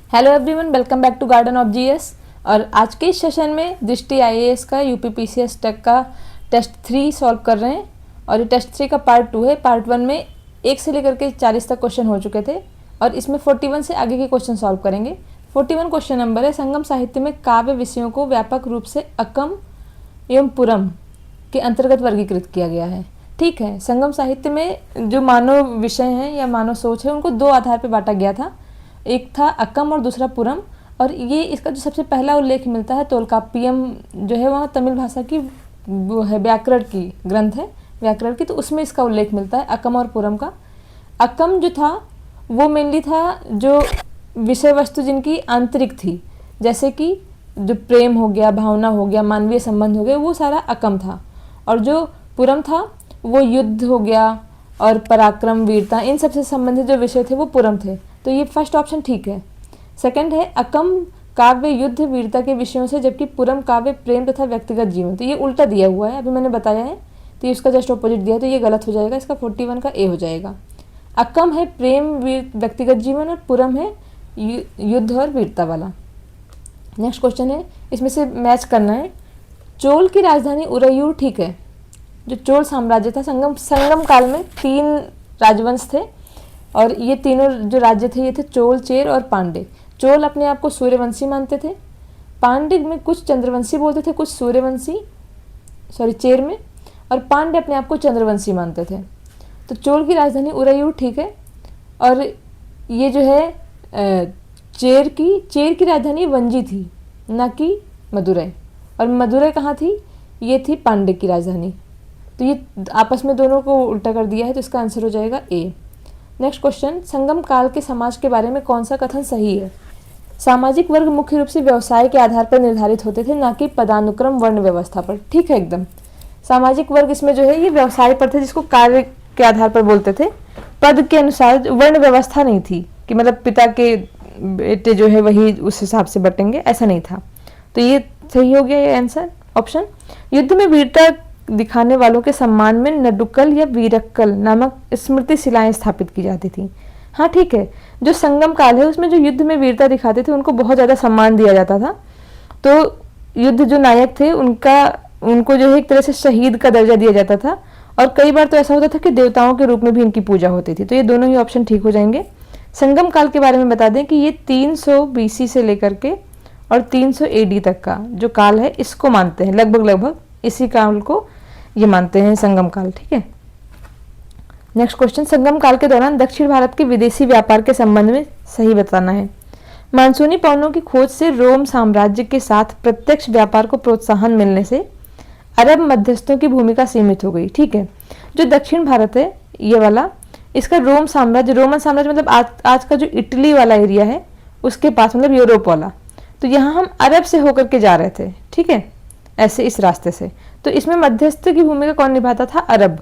Hello everyone, welcome back to garden of GS. और आज के इस सेशन में दृष्टि आईएएस का यूपीपीसीएस टेक का टेस्ट 3 सॉल्व कर रहे हैं। और ये टेस्ट 3 का पार्ट 2 है। पार्ट 1 में 1 से लेकर के 40 तक क्वेश्चन हो चुके थे और इसमें 41 से आगे के क्वेश्चन सॉल्व करेंगे। 41 क्वेश्चन नंबर है, संगम साहित्य में काव्य विषयों को व्यापक रूप से अकम एवं पुरम के अंतर्गत वर्गीकृत किया गया है। ठीक है, संगम साहित्य में जो मानव विषय हैं या मानव सोच है उनको 2 आधार पर बांटा गया था। एक था अकम और दूसरा पुरम। और ये इसका जो सबसे पहला उल्लेख मिलता है तोलकाप्पियम जो है वहाँ तमिल भाषा की वो है, व्याकरण की ग्रंथ है व्याकरण की, तो उसमें इसका उल्लेख मिलता है अकम और पुरम का। अकम जो था वो मेनली था जो विषय वस्तु जिनकी आंतरिक थी, जैसे कि जो प्रेम हो गया, भावना हो गया, मानवीय संबंध हो गए, वो सारा अकम था। और जो पुरम था वो युद्ध हो गया और पराक्रम, वीरता, इन सबसे संबंधित जो विषय थे वो पुरम थे। तो ये फर्स्ट ऑप्शन ठीक है। सेकंड है अकम काव्य युद्ध वीरता के विषयों से, जबकि पुरम काव्य प्रेम तथा व्यक्तिगत जीवन। तो ये उल्टा दिया हुआ है, अभी मैंने बताया है, तो ये उसका जस्ट ऑपोजिट दिया है, तो ये गलत हो जाएगा। इसका 41 का ए हो जाएगा। अकम है प्रेम वीर व्यक्तिगत जीवन और पुरम है युद्ध और वीरता वाला। नेक्स्ट क्वेश्चन है, इसमें से मैच करना है। चोल की राजधानी उरैयूर, ठीक है, जो चोल साम्राज्य था, संगम काल में 3 राजवंश थे और ये तीनों जो राज्य थे ये थे चोल, चेर और पांडे। चोल अपने आप को सूर्यवंशी मानते थे, पांडे में कुछ चंद्रवंशी बोलते थे, कुछ सूर्यवंशी चेर में, और पांडे अपने आप को चंद्रवंशी मानते थे। तो चोल की राजधानी उरैयूर, ठीक है। और ये जो है चेर की राजधानी वंजी थी, ना कि मदुरै। और मदुरै कहाँ थी? ये थी पांडे की राजधानी। तो ये आपस में दोनों को उल्टा कर दिया है, तो इसका आंसर हो जाएगा ए। नेक्स्ट क्वेश्चन, संगम काल के समाज के बारे में कौन सा कथन सही है? सामाजिक वर्ग मुख्य रूप से व्यवसाय के आधार पर निर्धारित होते थे, ना कि पदानुक्रम वर्ण व्यवस्था पर। ठीक है, एकदम। सामाजिक वर्ग इसमें जो है ये व्यवसाय पर थे, जिसको कार्य के आधार पर बोलते थे, पद के अनुसार। वर्ण व्यवस्था नहीं थी कि मतलब पिता के बेटे जो है वही उस हिसाब से बटेंगे, ऐसा नहीं था। तो ये सही हो गया ये आंसर ऑप्शन। युद्ध में वीरता दिखाने वालों के सम्मान में नडुक्कल या वीरक्कल नामक स्मृति शिलाएं स्थापित की जाती थी। हाँ ठीक है, जो संगम काल है उसमें जो युद्ध में वीरता दिखाते थे उनको बहुत ज़्यादा सम्मान दिया जाता था। तो युद्ध जो नायक थे उनको जो है एक तरह से शहीद का दर्जा दिया जाता था। और कई बार तो ऐसा होता था कि देवताओं के रूप में भी इनकी पूजा होती थी। तो ये दोनों ही ऑप्शन ठीक हो जाएंगे। संगम काल के बारे में बता दें कि ये 300 BC से लेकर के और 300 AD तक का जो काल है इसको मानते हैं, लगभग इसी काल को ये मानते हैं संगम काल। ठीक है। नेक्स्ट क्वेश्चन, संगम काल के दौरान दक्षिण भारत के विदेशी व्यापार के संबंध में सही बताना है। मानसूनी पवनों की खोज से रोम साम्राज्य के साथ प्रत्यक्ष व्यापार को प्रोत्साहन मिलने से अरब मध्यस्थों की भूमिका सीमित हो गई। ठीक है, जो दक्षिण भारत है ये वाला, इसका रोमन साम्राज्य मतलब आज का जो इटली वाला एरिया है उसके पास, मतलब यूरोप वाला। तो यहाँ हम अरब से होकर के जा रहे थे, ठीक है, ऐसे इस रास्ते से। तो इसमें मध्यस्थ की भूमिका कौन निभाता था? अरब।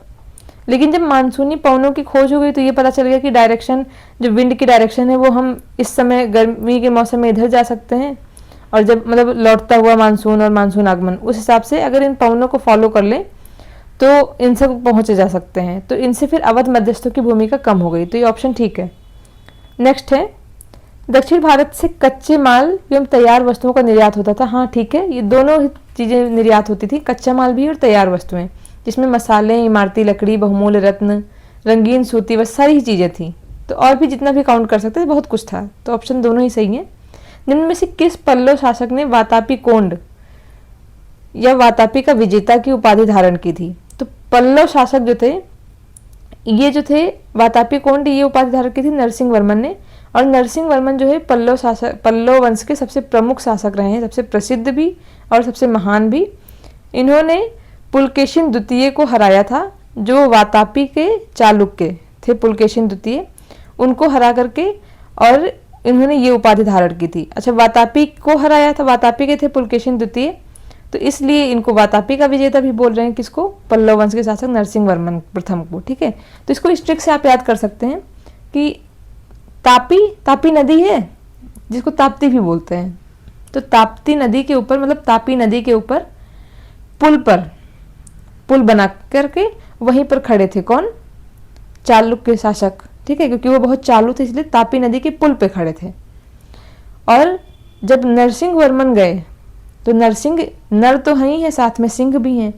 लेकिन जब मानसूनी पवनों की खोज हो गई तो ये पता चल गया कि डायरेक्शन, जो विंड की डायरेक्शन है वो हम इस समय गर्मी के मौसम में इधर जा सकते हैं, और जब मतलब लौटता हुआ मानसून और मानसून आगमन, उस हिसाब से अगर इन पवनों को फॉलो कर लें तो इनसे पहुंचे जा सकते हैं। तो इनसे फिर अवध मध्यस्थों की भूमिका कम हो गई। तो ये ऑप्शन ठीक है। नेक्स्ट है, दक्षिण भारत से कच्चे माल एवं तैयार वस्तुओं का निर्यात होता था। हाँ ठीक है, ये दोनों चीज़ें निर्यात होती थी, कच्चा माल भी और तैयार वस्तुएं, जिसमें मसाले, इमारती लकड़ी, बहुमूल्य रत्न, रंगीन सूती, बस सारी ही चीज़ें थी। तो और भी जितना भी काउंट कर सकते थे, बहुत कुछ था। तो ऑप्शन दोनों ही सही है। निम्न में से किस पल्लव शासक ने वातापी कोंड या वातापी का विजेता की उपाधि धारण की थी? तो पल्लव शासक जो थे, ये जो थे वातापी कोंड, ये उपाधि धारण की थी नरसिंह वर्मन ने। और नरसिंह वर्मन जो है पल्लव वंश के सबसे प्रमुख शासक रहे हैं, सबसे प्रसिद्ध भी और सबसे महान भी। इन्होंने पुलकेशिन द्वितीय को हराया था, जो वातापी के चालुक्य थे। पुलकेशिन द्वितीय उनको हरा करके और इन्होंने ये उपाधि धारण की थी। अच्छा, वातापी को हराया था, वातापी के थे पुलकेशिन द्वितीय, तो इसलिए इनको वातापी का विजेता भी बोल रहे हैं। किसको? पल्लव वंश के शासक नरसिंह वर्मन प्रथम को। ठीक है, तो इसको इस ट्रिक से आप याद कर सकते हैं कि तापी नदी है जिसको ताप्ती भी बोलते हैं, तो ताप्ती नदी के ऊपर, मतलब तापी नदी के ऊपर पुल बना करके वहीं पर खड़े थे। कौन? चालुक्य शासक। ठीक है, क्योंकि वो बहुत चालू थे इसलिए तापी नदी के पुल पे खड़े थे। और जब नरसिंह वर्मन गए तो नरसिंह नर तो हैं ही है, साथ में सिंह भी हैं,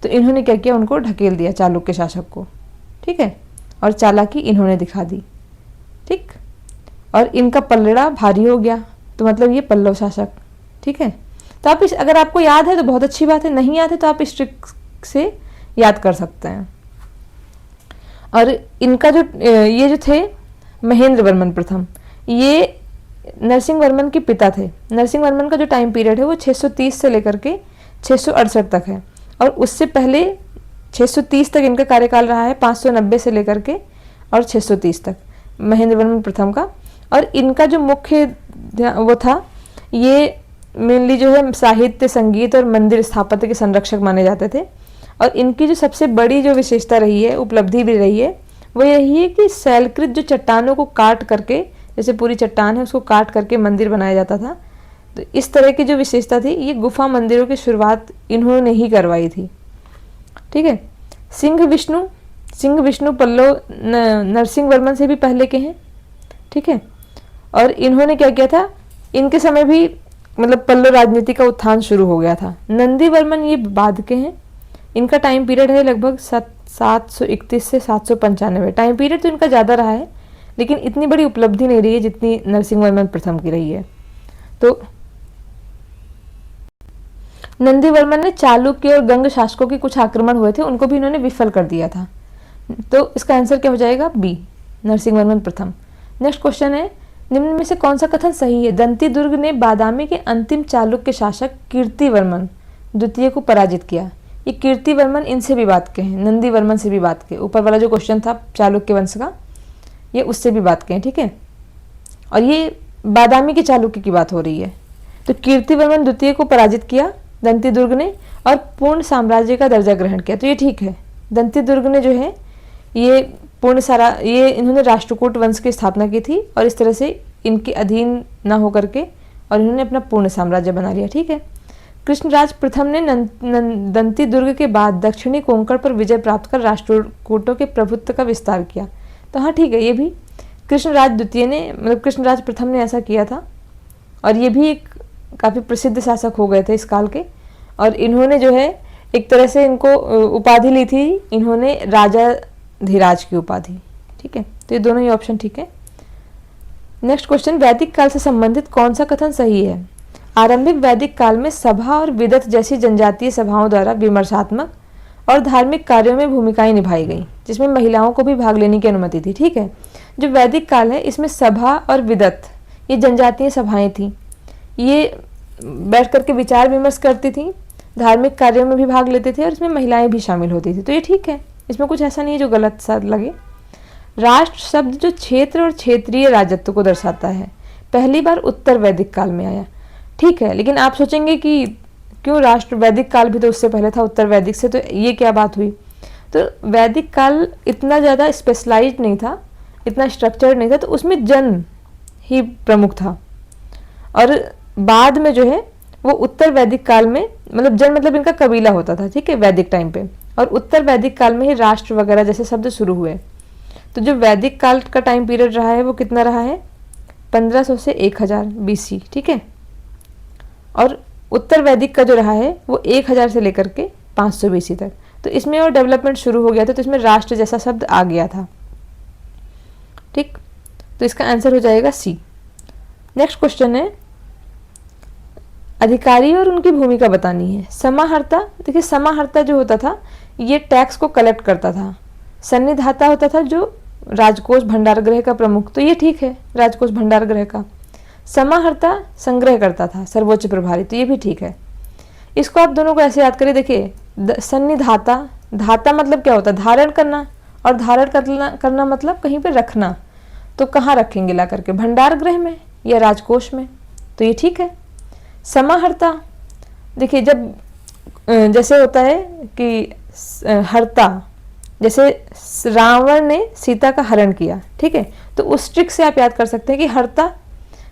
तो इन्होंने क्या किया, उनको ढकेल दिया चालुक्य शासक को, ठीक है, और चालाकी इन्होंने दिखा दी, ठीक, और इनका पलड़ा भारी हो गया, तो मतलब ये पल्लव शासक, ठीक है। तो आप इस, अगर आपको याद है तो बहुत अच्छी बात है, नहीं याद है तो आप इस ट्रिक से याद कर सकते हैं। और इनका जो ये जो थे महेंद्र वर्मन प्रथम, ये नरसिंह वर्मन के पिता थे। नरसिंह वर्मन का जो टाइम पीरियड है वो 630 से लेकर के 668 तक है, और उससे पहले 630 तक इनका कार्यकाल रहा है, 590 से लेकर के और 630 तक महेंद्र वर्मन प्रथम का। और इनका जो मुख्य वो था, ये मेनली जो है साहित्य, संगीत और मंदिर स्थापत्य के संरक्षक माने जाते थे। और इनकी जो सबसे बड़ी जो विशेषता रही है, उपलब्धि भी रही है, वो यही है कि शैलकृत जो चट्टानों को काट करके, जैसे पूरी चट्टान है उसको काट करके मंदिर बनाया जाता था, तो इस तरह की जो विशेषता थी, ये गुफा मंदिरों की शुरुआत इन्होंने ही करवाई थी, ठीक है। सिंह विष्णु पल्लव नरसिंह वर्मन से भी पहले के हैं, ठीक है। और इन्होंने क्या किया था, इनके समय भी मतलब पल्लव राजनीति का उत्थान शुरू हो गया था। नंदी वर्मन ये बाद के हैं, इनका टाइम पीरियड है लगभग 731 से 795। टाइम पीरियड तो इनका ज़्यादा रहा है, लेकिन इतनी बड़ी उपलब्धि नहीं रही है जितनी नरसिंह वर्मन प्रथम की रही है। तो नंदी वर्मन ने चालुक्य और गंग शासकों के कुछ आक्रमण हुए थे, उनको भी इन्होंने विफल कर दिया था। तो इसका आंसर क्या हो जाएगा, बी, नरसिंह वर्मन प्रथम। नेक्स्ट क्वेश्चन है, निम्न में से कौन सा कथन सही है। दंती दुर्ग ने बादामी के अंतिम चालुक्य शासक कीर्तिवर्मन द्वितीय को पराजित किया। ये कीर्तिवर्मन इनसे भी बात के हैं, नंदी वर्मन से भी बात के, ऊपर वाला जो क्वेश्चन था चालुक्य वंश का, ये उससे भी बात के हैं, ठीक है। और ये बादामी के चालुक्य की बात हो रही है। तो कीर्तिवर्मन द्वितीय को पराजित किया दंती दुर्ग ने और पूर्ण साम्राज्य का दर्जा ग्रहण किया, तो ये ठीक है। दंती दुर्ग ने जो है ये इन्होंने राष्ट्रकूट वंश की स्थापना की थी, और इस तरह से इनके अधीन न होकर के और इन्होंने अपना पूर्ण साम्राज्य बना लिया, ठीक है। कृष्णराज प्रथम ने दंती दुर्ग के बाद दक्षिणी कोंकण पर विजय प्राप्त कर राष्ट्रकूटों के प्रभुत्व का विस्तार किया। तो हाँ ठीक है, ये भी कृष्णराज द्वितीय ने, मतलब कृष्णराज प्रथम ने ऐसा किया था, और ये भी एक काफ़ी प्रसिद्ध शासक हो गए थे इस काल के। और इन्होंने जो है एक तरह से इनको उपाधि ली थी, इन्होंने राजा धीराज की उपाधि, ठीक है। तो ये दोनों ही ऑप्शन ठीक है। नेक्स्ट क्वेश्चन, वैदिक काल से संबंधित कौन सा कथन सही है। आरंभिक वैदिक काल में सभा और विदत जैसी जनजातीय सभाओं द्वारा विमर्शात्मक और धार्मिक कार्यों में भूमिकाएं निभाई गई, जिसमें महिलाओं को भी भाग लेने की अनुमति थी, ठीक है। जो वैदिक काल है इसमें सभा और विदत, ये जनजातीय सभाएं थी, ये बैठ करके विचार विमर्श करती थी, धार्मिक कार्यों में भी भाग लेते थे, और इसमें महिलाएं भी शामिल होती थी, तो ये ठीक है, इसमें कुछ ऐसा नहीं है जो गलत सा लगे। राष्ट्र शब्द जो क्षेत्र और क्षेत्रीय राजत्व को दर्शाता है, पहली बार उत्तर वैदिक काल में आया, ठीक है। लेकिन आप सोचेंगे कि क्यों राष्ट्र, वैदिक काल भी तो उससे पहले था उत्तर वैदिक से, तो ये क्या बात हुई। तो वैदिक काल इतना ज़्यादा स्पेशलाइज्ड नहीं था, इतना स्ट्रक्चर्ड नहीं था, तो उसमें जन ही प्रमुख था। और बाद में जो है वो उत्तर वैदिक काल में, मतलब जन मतलब इनका कबीला होता था, ठीक है, वैदिक टाइम पे, और उत्तर वैदिक काल में ही राष्ट्र वगैरह जैसे शब्द शुरू हुए। तो जो वैदिक काल का टाइम पीरियड रहा है वो कितना रहा है, 1500 से 1000 BC, ठीक है। और उत्तर वैदिक का जो रहा है वो 1000 से लेकर के 500 BC तक, तो इसमें और डेवलपमेंट शुरू हो गया था, तो इसमें राष्ट्र जैसा शब्द आ गया था, ठीक। तो इसका आंसर हो जाएगा सी। नेक्स्ट क्वेश्चन है, अधिकारी और उनकी भूमिका बतानी है। समाहर्ता, देखिए समाहर्ता जो होता था ये टैक्स को कलेक्ट करता था। सन्निधाता होता था जो राजकोष भंडारगृह का प्रमुख, तो ये ठीक है, राजकोष भंडारगृह का। समाहर्ता संग्रह करता था, सर्वोच्च प्रभारी, तो ये भी ठीक है। इसको आप दोनों को ऐसे याद करिए, देखिए सन्निधाता, धाता मतलब क्या होता है, धारण करना, और धारण करना मतलब कहीं पे रखना, तो कहाँ रखेंगे ला करके, भंडारगृह में या राजकोष में, तो ये ठीक है। समाहर्ता, देखिए जब जैसे होता है कि हर्ता, जैसे रावण ने सीता का हरण किया, ठीक है, तो उस ट्रिक से आप याद कर सकते हैं कि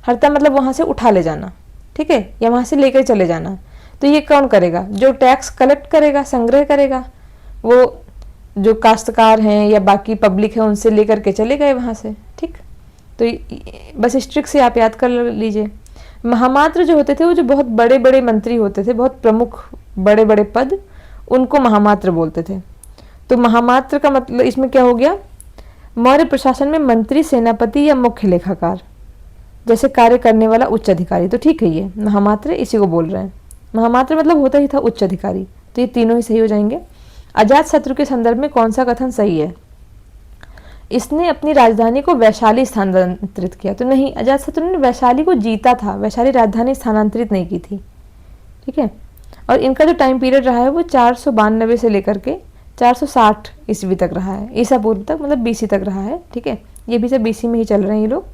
हर्ता मतलब वहाँ से उठा ले जाना, ठीक है, या वहाँ से लेकर चले जाना। तो ये कौन करेगा, जो टैक्स कलेक्ट करेगा, संग्रह करेगा, वो जो काश्तकार हैं या बाकी पब्लिक है उनसे लेकर के चले गए वहाँ से, ठीक। तो बस इस ट्रिक से आप याद कर लीजिए। महामात्र जो होते थे वो जो बहुत बड़े बड़े मंत्री होते थे, बहुत प्रमुख बड़े बड़े पद, उनको महामात्र बोलते थे। तो महामात्र का मतलब इसमें क्या हो गया, मौर्य प्रशासन में मंत्री, सेनापति या मुख्य लेखाकार जैसे कार्य करने वाला उच्च अधिकारी। तो ठीक है, ये महामात्र इसी को बोल रहे हैं। महामात्र मतलब होता ही था उच्च अधिकारी। तो ये तीनों ही सही हो जाएंगे। अजातशत्रु के संदर्भ में कौन सा कथन सही है? इसने अपनी राजधानी को वैशाली स्थानांतरित किया। तो नहीं, अजातशत्रु ने वैशाली को जीता था, वैशाली राजधानी स्थानांतरित नहीं की थी। ठीक है। और इनका जो टाइम पीरियड रहा है वो 492 से लेकर के 460 ईस्वी तक रहा है, ईसा पूर्व तक, मतलब बीसी तक रहा है। ठीक है, ये भी सब बीसी में ही चल रहे हैं ये लोग।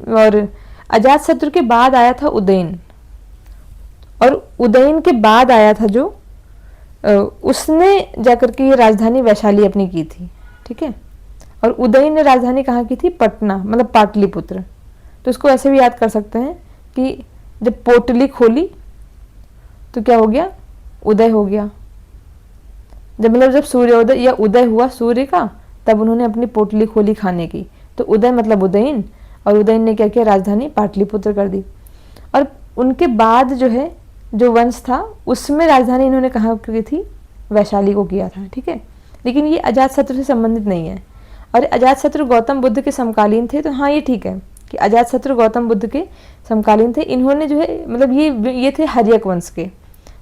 और अजातशत्रु के बाद आया था उदयन, और उदयन के बाद आया था जो उसने जाकर के ये राजधानी वैशाली अपनी की थी। ठीक है। और उदयन ने राजधानी कहाँ की थी? पटना, मतलब पाटलिपुत्र। तो इसको ऐसे भी याद कर सकते हैं कि जब पोटली खोली तो क्या हो गया? उदय हो गया। जब सूर्योदय या उदय हुआ सूर्य का, तब उन्होंने अपनी पोटली खोली खाने की। तो उदय मतलब उदयन, और उदयन ने क्या किया? राजधानी पाटलिपुत्र कर दी। और उनके बाद जो है, जो वंश था, उसमें राजधानी इन्होंने कहाँ की थी? वैशाली को किया था। ठीक है। लेकिन ये अजातशत्रु से संबंधित नहीं है। और अजातशत्रु गौतम बुद्ध के समकालीन थे। तो हाँ, ये ठीक है कि अजातशत्रु गौतम बुद्ध के समकालीन थे। इन्होंने जो है, मतलब ये थे हर्यक वंश के।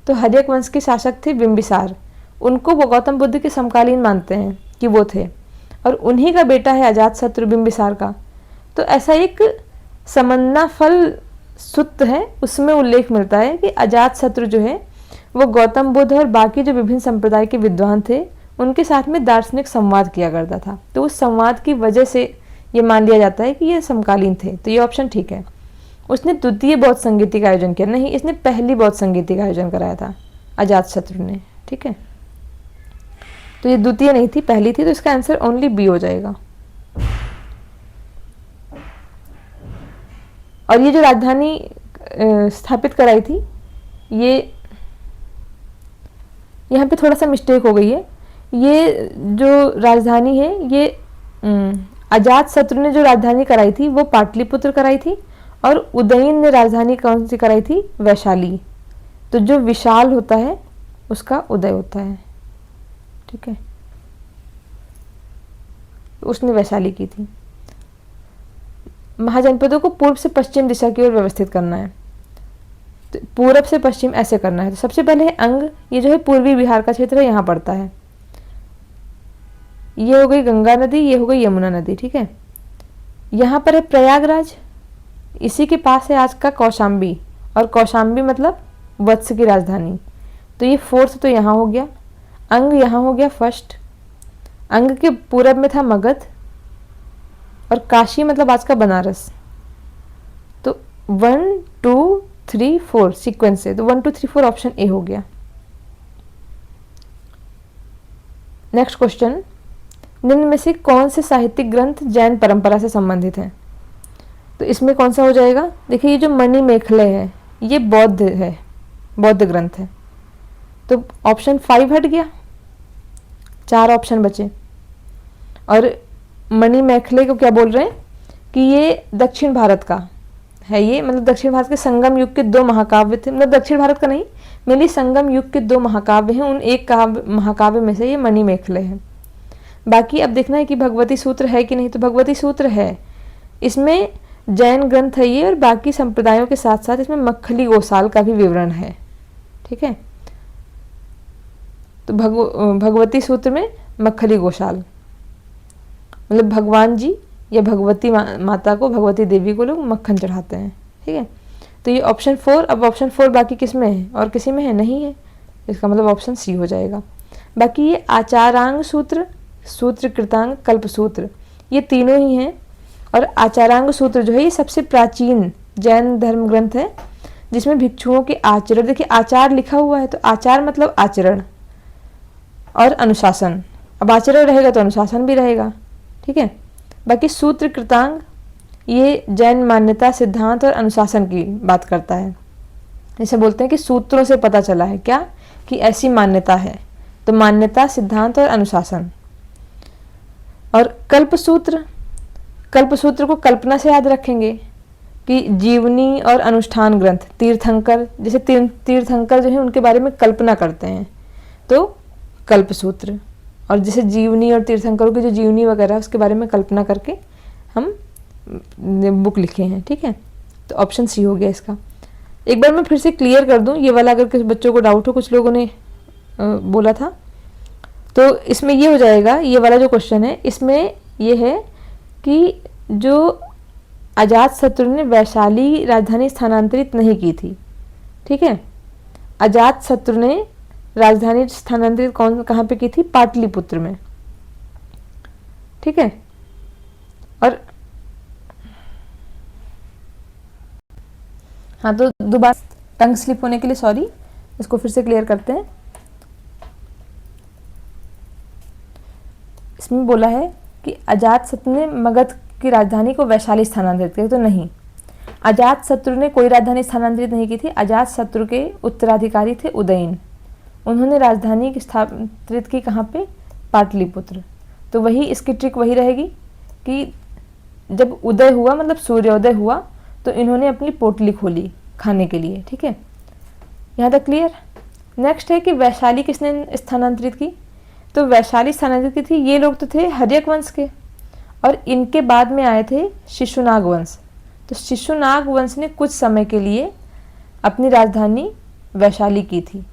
तो हर्यक वंश के शासक थे बिंबिसार, उनको वो गौतम बुद्ध के समकालीन मानते हैं कि वो थे, और उन्हीं का बेटा है अजातशत्रु बिंबिसार का। तो ऐसा एक समन्ना फल सुत्त है, उसमें उल्लेख मिलता है कि अजातशत्रु जो है वो गौतम बुद्ध और बाकी जो विभिन्न संप्रदाय के विद्वान थे उनके साथ में दार्शनिक संवाद किया करता था। तो उस संवाद की वजह से ये मान लिया जाता है कि ये समकालीन थे। तो ये ऑप्शन ठीक है। उसने द्वितीय बौद्ध संगीति का आयोजन किया? नहीं, इसने पहली बौद्ध संगीति का आयोजन कराया था अजातशत्रु ने। ठीक है। तो ये द्वितीय नहीं थी, पहली थी। तो इसका आंसर ओनली बी हो जाएगा। और ये जो राजधानी स्थापित कराई थी, ये यहाँ पे थोड़ा सा मिस्टेक हो गई है। ये जो राजधानी है, ये अजातशत्रु ने जो राजधानी कराई थी वो पाटलिपुत्र कराई थी, और उदयन ने राजधानी कौन सी कराई थी? वैशाली। तो जो विशाल होता है उसका उदय होता है। ठीक है। उसने वैशाली की थी। महाजनपदों को पूर्व से पश्चिम दिशा की ओर व्यवस्थित करना है। तो पूरब से पश्चिम ऐसे करना है। तो सबसे पहले है अंग, ये जो है पूर्वी बिहार का क्षेत्र है, यहाँ पड़ता है। ये हो गई गंगा नदी, ये हो गई यमुना नदी। ठीक है। यहाँ पर है प्रयागराज, इसी के पास है आज का कौशाम्बी, और कौशाम्बी मतलब वत्स की राजधानी। तो ये फोर्थ तो यहाँ हो गया, अंग यहाँ हो गया फर्स्ट। अंग के पूरब में था मगध, और काशी मतलब आज का बनारस। तो 1 2 3 4 सीक्वेंस है। तो 1 2 3 4 ऑप्शन ए हो गया। नेक्स्ट क्वेश्चन, निम्न में से कौन से साहित्यिक ग्रंथ जैन परंपरा से संबंधित हैं? तो इसमें कौन सा हो जाएगा? देखिए, ये जो मणिमेखले है ये बौद्ध है, बौद्ध ग्रंथ है। तो ऑप्शन 5 हट गया, 4 ऑप्शन बचे। और मणिमेखले को क्या बोल रहे हैं कि ये दक्षिण भारत का है। ये मतलब दक्षिण भारत के संगम युग के 2 महाकाव्य थे। मतलब दक्षिण भारत का नहीं, मेनली संगम युग के 2 महाकाव्य हैं। उन एक महाकाव्य में से ये मणिमेखले है। बाकी अब देखना है कि भगवती सूत्र है कि नहीं। तो भगवती सूत्र है, इसमें जैन ग्रंथ है ये, और बाकी संप्रदायों के साथ साथ इसमें मक्खली गोसाल का भी विवरण है। ठीक है। तो भगवती सूत्र में मक्खली गोसाल मतलब भगवान जी या भगवती माता को, भगवती देवी को लोग मक्खन चढ़ाते हैं। ठीक है। तो ये ऑप्शन 4। अब ऑप्शन 4 बाकी किस में है? और किसी में है? नहीं है। इसका मतलब ऑप्शन सी हो जाएगा। बाकी ये आचारांग सूत्र, सूत्र कृतांग, कल्प सूत्र, ये तीनों ही हैं। और आचारांग सूत्र जो है ये सबसे प्राचीन जैन धर्म ग्रंथ है, जिसमें भिक्षुओं के आचरण, देखिए आचार लिखा हुआ है, तो आचार मतलब आचरण और अनुशासन। अब आचरण रहेगा तो अनुशासन भी रहेगा। ठीक है। बाकी सूत्र कृतांग ये जैन मान्यता, सिद्धांत और अनुशासन की बात करता है। जैसे बोलते हैं कि सूत्रों से पता चला है क्या, कि ऐसी मान्यता है। तो मान्यता, सिद्धांत और अनुशासन। और कल्प सूत्र, कल्प सूत्र को कल्पना से याद रखेंगे कि जीवनी और अनुष्ठान ग्रंथ, तीर्थंकर, जैसे तीर्थंकर जो है उनके बारे में कल्पना करते हैं तो कल्पसूत्र, और जैसे जीवनी और तीर्थंकरों की जो जीवनी वगैरह उसके बारे में कल्पना करके हम बुक लिखे हैं। ठीक है, तो ऑप्शन सी हो गया इसका। एक बार मैं फिर से क्लियर कर दूं ये वाला, अगर किसी बच्चों को डाउट हो, कुछ लोगों ने बोला था, तो इसमें ये हो जाएगा, ये वाला जो क्वेश्चन है इसमें ये है कि जो अजातशत्रु ने वैशाली राजधानी स्थानांतरित नहीं की थी। ठीक है, अजातशत्रु ने राजधानी स्थानांतरित कहाँ पे की थी? पाटलिपुत्र में। ठीक है, और हाँ, तो दोबारा टंग स्लिप होने के लिए सॉरी, इसको फिर से क्लियर करते हैं। इसमें बोला है कि अजातशत्रु ने मगध की राजधानी को वैशाली स्थानांतरित किया, तो नहीं, अजातशत्रु ने कोई राजधानी स्थानांतरित नहीं की थी। अजातशत्रु के उत्तराधिकारी थे उदयन, उन्होंने राजधानी स्थानांतरित की कहाँ पे? पाटलिपुत्र। तो वही इसकी ट्रिक वही रहेगी कि जब उदय हुआ, मतलब सूर्योदय हुआ, तो इन्होंने अपनी पोटली खोली खाने के लिए। ठीक है, यहाँ तक क्लियर। नेक्स्ट है कि वैशाली किसने स्थानांतरित की? तो वैशाली स्थानांतरित की थी, ये लोग तो थे हर्यक वंश के, और इनके बाद में आए थे शिशुनाग वंश। तो शिशुनाग वंश ने कुछ समय के लिए अपनी राजधानी वैशाली की थी,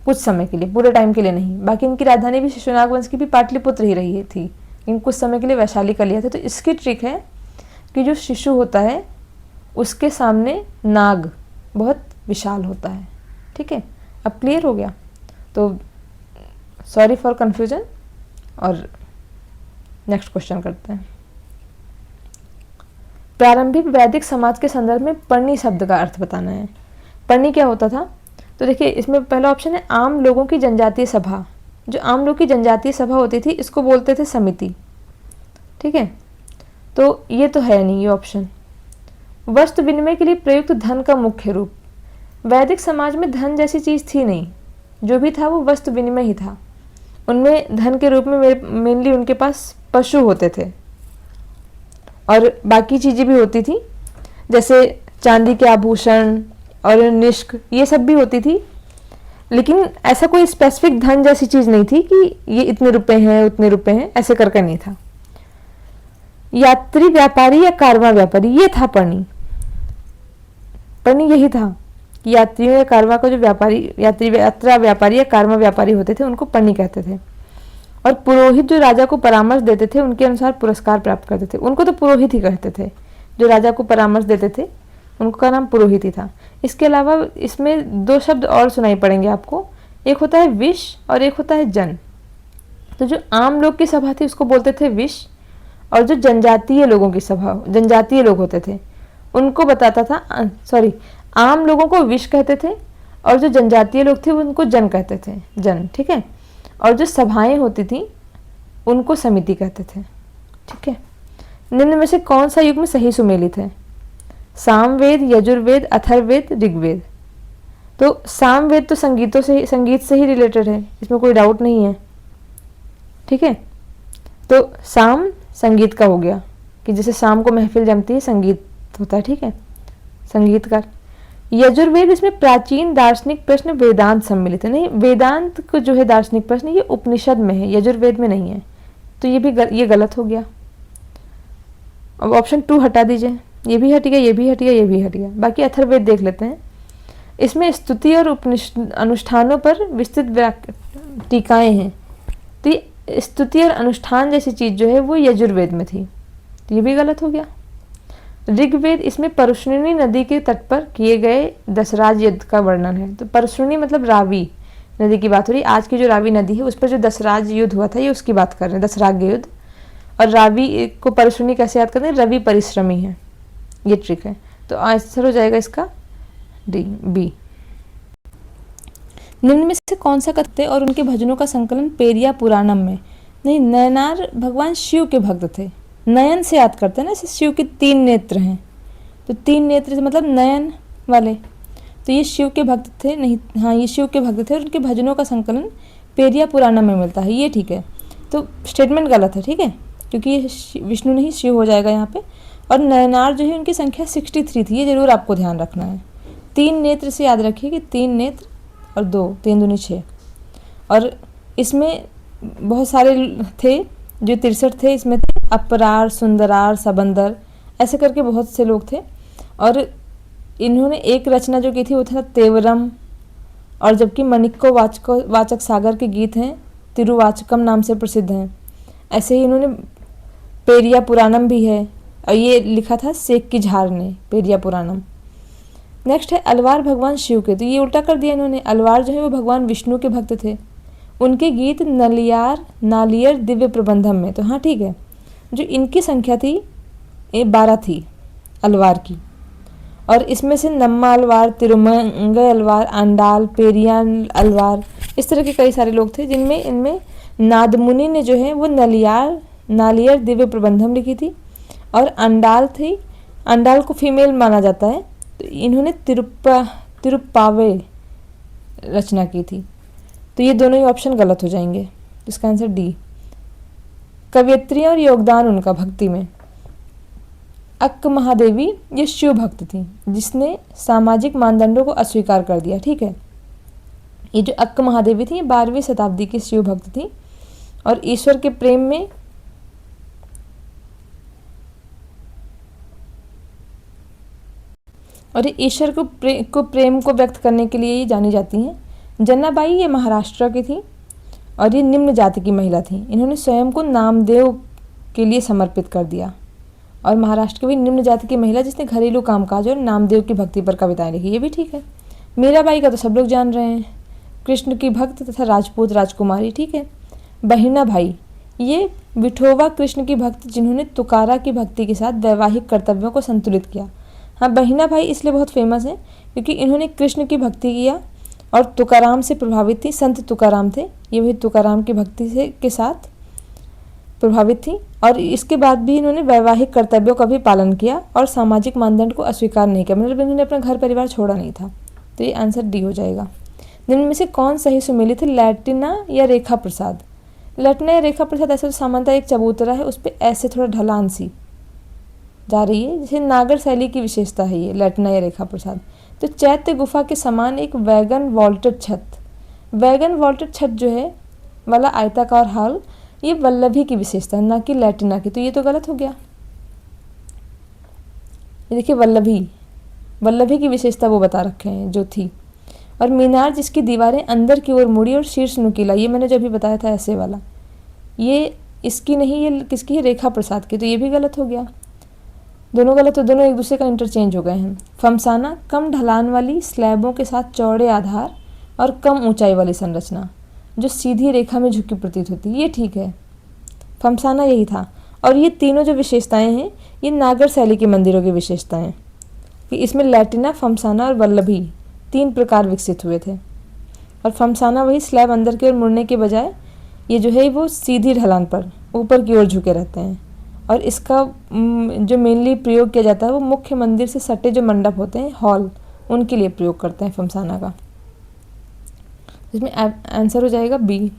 कुछ समय के लिए, पूरे टाइम के लिए नहीं। बाकी इनकी राजधानी भी शिशुनाग वंश की भी पाटलिपुत्र ही रही थी, लेकिन कुछ समय के लिए वैशाली का लिया था। तो इसकी ट्रिक है कि जो शिशु होता है उसके सामने नाग बहुत विशाल होता है। ठीक है, अब क्लियर हो गया। तो सॉरी फॉर कंफ्यूजन, और नेक्स्ट क्वेश्चन करते हैं। प्रारंभिक वैदिक समाज के संदर्भ में पर्णी शब्द का अर्थ बताना है। पर्णी क्या होता था? तो देखिए, इसमें पहला ऑप्शन है आम लोगों की जनजातीय सभा। जो आम लोगों की जनजातीय सभा होती थी इसको बोलते थे समिति। ठीक है, तो ये तो है नहीं ये ऑप्शन। वस्तु विनिमय के लिए प्रयुक्त धन का मुख्य रूप। वैदिक समाज में धन जैसी चीज थी नहीं, जो भी था वो वस्तु विनिमय ही था। उनमें धन के रूप में मेनली उनके पास पशु होते थे और बाकी चीजें भी होती थी, जैसे चांदी के आभूषण और निष्क, ये सब भी होती थी। लेकिन ऐसा कोई स्पेसिफिक धन जैसी चीज नहीं थी कि ये इतने रुपए हैं उतने रुपए हैं, ऐसे करके नहीं था। यात्री व्यापारी या कारवां व्यापारी, ये था पर्णी। पर्णी यही था कि यात्रियों या कारवां का जो व्यापारी, यात्रा व्यापारी या कारवां व्यापारी होते थे उनको पर्णी कहते थे। और पुरोहित जो राजा को परामर्श देते थे उनके अनुसार पुरस्कार प्राप्त करते थे, उनको तो पुरोहित ही कहते थे। जो राजा को परामर्श देते थे उनको का नाम पुरोहित ही था। इसके अलावा इसमें दो शब्द और सुनाई पड़ेंगे आपको, एक होता है विश और एक होता है जन। तो जो आम लोग की सभा थी उसको बोलते थे विश, और जो जनजातीय लोगों की सभा, जनजातीय लोग होते थे उनको बताता था, सॉरी, आम लोगों को विश कहते थे और जो जनजातीय लोग थे उनको जन कहते थे, जन। ठीक है, और जो सभाएं होती थी उनको समिति कहते थे। ठीक है, निम्न में से कौन सा युग में सही सुमेलित है? सामवेद, यजुर्वेद, अथर्ववेद, ऋग्वेद। तो सामवेद तो संगीत से ही रिलेटेड है, इसमें कोई डाउट नहीं है। ठीक है, तो साम संगीत का हो गया कि जैसे शाम को महफिल जमती है, संगीत होता है। ठीक है, संगीतकार। यजुर्वेद, इसमें प्राचीन दार्शनिक प्रश्न वेदांत सम्मिलित है। नहीं, वेदांत को जो है दार्शनिक प्रश्न ये उपनिषद में है, यजुर्वेद में नहीं है, तो ये गलत हो गया। अब ऑप्शन 2 हटा दीजिए, ये भी हट गया, ये भी हट गया, ये भी हट गया। बाकी अथर्ववेद देख लेते हैं। इसमें स्तुति और अनुष्ठानों पर विस्तृत टीकाएं हैं, तो ये स्तुति और अनुष्ठान जैसी चीज जो है वो यजुर्वेद में थी, तो ये भी गलत हो गया। ऋग्वेद, इसमें परशुनी नदी के तट पर किए गए दशराज युद्ध का वर्णन है। तो परशुनी मतलब रावी नदी की बात हो रही है। आज की जो रावी नदी है उस पर जो दशराज युद्ध हुआ था ये उसकी बात कर रहे हैं, दशराग्य युद्ध। और रावी को परशुनी कैसे याद करते हैं? रवि परिश्रमी है, ये ट्रिक है। तो आंसर हो जाएगा इसका डी, बी। निम्न में से कौन सा कथ्य और उनके भजनों का संकलन पेरिया पुराणम में? नहीं, नयनार भगवान शिव के भक्त थे। नयन से याद करते हैं ना, शिव के 3 नेत्र हैं, तो 3 नेत्र से मतलब नयन वाले, तो ये शिव के भक्त थे। नहीं, हाँ, ये शिव के भक्त थे और उनके भजनों का संकलन पेरिया पुराणम में मिलता है, ये ठीक है। तो स्टेटमेंट गलत है, ठीक है, क्योंकि ये विष्णु नहीं शिव हो जाएगा यहाँ पे। और नयनार जो है उनकी संख्या 63 थी, ये जरूर आपको ध्यान रखना है। 3 नेत्र से याद रखिए कि 3 नेत्र और 2, 3 दूनी 6। और इसमें बहुत सारे थे, जो 63 थे इसमें थे अपरार, सुंदरार, सबंदर, ऐसे करके बहुत से लोग थे। और इन्होंने एक रचना जो की थी वो था तेवरम, और जबकि मणिक्को वाचक सागर के गीत हैं तिरुवाचकम नाम से प्रसिद्ध हैं। ऐसे ही इन्होंने पेरिया पुराणम भी है, और ये लिखा था सेक की झार ने, पेरिया पुराणम। नेक्स्ट है अलवार भगवान शिव के, तो ये उल्टा कर दिया इन्होंने। अलवार जो है वो भगवान विष्णु के भक्त थे, उनके गीत नालियर दिव्य प्रबंधम में, तो हाँ ठीक है। जो इनकी संख्या थी ये 12 थी अलवार की, और इसमें से नम्मा अलवार, तिरुमंगई अलवार, अंडाल, पेरियान अलवार, इस तरह के कई सारे लोग थे, जिनमें इनमें नादमुनि ने जो है वो नालियर दिव्य प्रबंधम लिखी थी। और अंडाल थी, अंडाल को फीमेल माना जाता है, तो इन्होंने तिरुप्पावे रचना की थी। तो ये दोनों ही ऑप्शन गलत हो जाएंगे, इसका आंसर डी। कवियत्री और योगदान उनका भक्ति में, अक्क महादेवी ये शिव भक्त थी जिसने सामाजिक मानदंडों को अस्वीकार कर दिया, ठीक है। ये जो अक्क महादेवी थी ये 12वीं शताब्दी की शिव भक्त थी, और ईश्वर के प्रेम में और ईश्वर को प्रेम को व्यक्त करने के लिए ये जानी जाती हैं। जन्नाबाई ये महाराष्ट्र की थी, और ये निम्न जाति की महिला थी। इन्होंने स्वयं को नामदेव के लिए समर्पित कर दिया, और महाराष्ट्र की भी निम्न जाति की महिला जिसने घरेलू कामकाज और नामदेव की भक्ति पर कविताएं लिखी, ये भी ठीक है। मीराबाई का तो सब लोग जान रहे हैं, कृष्ण की भक्त तथा राजपूत राजकुमारी, ठीक है। बहिना भाई ये विठोबा कृष्ण की भक्त जिन्होंने तुकारा की भक्ति के साथ वैवाहिक कर्तव्यों को संतुलित किया। हाँ, बहिना भाई इसलिए बहुत फेमस है क्योंकि इन्होंने कृष्ण की भक्ति किया और तुकाराम से प्रभावित थी। संत तुकाराम थे, ये भी तुकाराम की भक्ति से के साथ प्रभावित थी, और इसके बाद भी इन्होंने वैवाहिक कर्तव्यों का भी पालन किया और सामाजिक मानदंड को अस्वीकार नहीं किया, मतलब इन्होंने अपना घर परिवार छोड़ा नहीं था। तो ये आंसर डी हो जाएगा। निम्न में से कौन सही सुमेलित है, लैटिना या रेखा प्रसाद? लैटिना या रेखा प्रसाद ऐसे तो सामान्यतः एक चबूतरा है, उस पर ऐसे थोड़ा ढलान सी जा रही है, जैसे नागर शैली की विशेषता है ये लैटिना या रेखा प्रसाद। तो चैत्य गुफा के समान एक वैगन वॉल्टेड छत जो है वाला आयताकार हॉल, ये वल्लभी की विशेषता है, ना कि लैटिना की। तो ये तो गलत हो गया। ये देखिए वल्लभी की विशेषता वो बता रखे हैं जो थी। और मीनार जिसकी दीवारें अंदर की ओर मुड़ी और शीर्ष नुकीला, ये मैंने जो अभी बताया था ऐसे वाला, ये इसकी नहीं, ये किसकी है, रेखा प्रसाद की। तो ये भी गलत हो गया, दोनों गलत, तो दोनों एक दूसरे का इंटरचेंज हो गए हैं। फमसाना कम ढलान वाली स्लैबों के साथ चौड़े आधार और कम ऊंचाई वाली संरचना जो सीधी रेखा में झुकी प्रतीत होती, ये ठीक है, फमसाना यही था। और ये तीनों जो विशेषताएं हैं ये नागर शैली के मंदिरों की विशेषताएं, कि इसमें लैटिना, फमसाना और वल्लभी 3 प्रकार विकसित हुए थे। और फमसाना वही स्लैब अंदर की ओर मुड़ने के बजाय ये जो है वो सीधी ढलान पर ऊपर की ओर झुके रहते हैं। और इसका जो मेनली प्रयोग किया जाता है वो मुख्य मंदिर से सटे जो मंडप होते हैं, हॉल, उनके लिए प्रयोग करते हैं फमसाना का। इसमें आंसर हो जाएगा बी।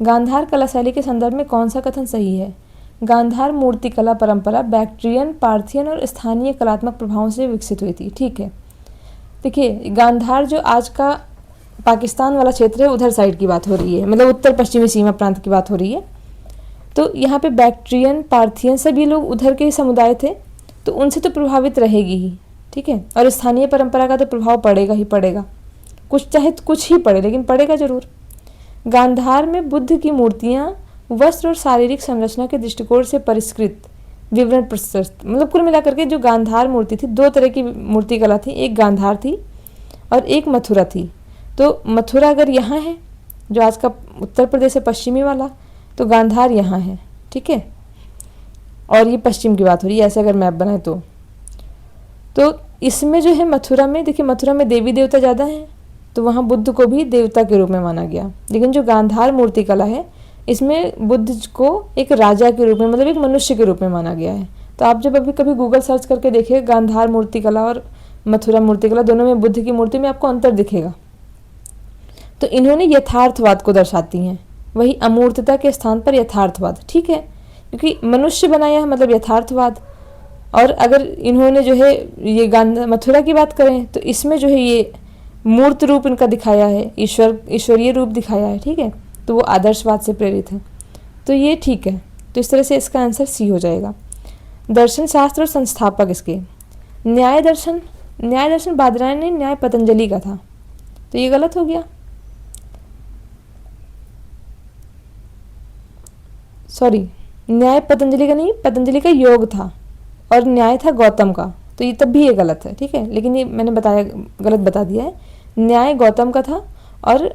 गांधार कला शैली के संदर्भ में कौन सा कथन सही है? गांधार मूर्ति कला परंपरा बैक्ट्रियन, पार्थियन और स्थानीय कलात्मक प्रभावों से विकसित हुई थी, ठीक है। देखिए गांधार जो आज का पाकिस्तान वाला क्षेत्र है उधर साइड की बात हो रही है, मतलब उत्तर पश्चिमी सीमा प्रांत की बात हो रही है। तो यहाँ पे बैक्ट्रियन, पार्थियन सभी लोग उधर के ही समुदाय थे, तो उनसे तो प्रभावित रहेगी ही, ठीक है। और स्थानीय परंपरा का तो प्रभाव पड़ेगा ही पड़ेगा, कुछ चाहे कुछ ही पड़े लेकिन पड़ेगा जरूर। गांधार में बुद्ध की मूर्तियाँ वस्त्र और शारीरिक संरचना के दृष्टिकोण से परिष्कृत विवरण प्रस्तुत, मतलब कुल मिलाकर के जो गांधार मूर्ति थी, 2 तरह की मूर्ति कला थी, एक गांधार थी और एक मथुरा थी। तो मथुरा अगर यहाँ है जो आज का उत्तर प्रदेश है पश्चिमी वाला, तो गांधार यहाँ है, ठीक है। और ये पश्चिम की बात हो रही है, ऐसे अगर मैप बनाए तो इसमें जो है मथुरा में, देखिए मथुरा में देवी देवता ज़्यादा हैं, तो वहाँ बुद्ध को भी देवता के रूप में माना गया। लेकिन जो गांधार मूर्ति कला है इसमें बुद्ध को एक राजा के रूप में, मतलब एक मनुष्य के रूप में माना गया है। तो आप जब अभी कभी गूगल सर्च करके देखिए गांधार मूर्ति कला और मथुरा मूर्ति कला, दोनों में बुद्ध की मूर्ति में आपको अंतर दिखेगा। तो इन्होंने यथार्थवाद को दर्शाती हैं, वही अमूर्तता के स्थान पर यथार्थवाद, ठीक है, क्योंकि मनुष्य बनाया है मतलब यथार्थवाद, और अगर इन्होंने जो है ये गांधा मथुरा की बात करें तो इसमें जो है ये मूर्त रूप इनका दिखाया है, ईश्वरीय रूप दिखाया है, ठीक है। तो वो आदर्शवाद से प्रेरित है, तो ये ठीक है। तो इस तरह से इसका आंसर सी हो जाएगा। दर्शन शास्त्र और संस्थापक इसके, न्याय दर्शन बादरायण न्याय पतंजलि का था, तो ये गलत हो गया। सॉरी, न्याय पतंजलि का नहीं, पतंजलि का योग था और न्याय था गौतम का, तो ये तब भी ये गलत है, ठीक है। लेकिन ये मैंने बताया, गलत बता दिया है। न्याय गौतम का था और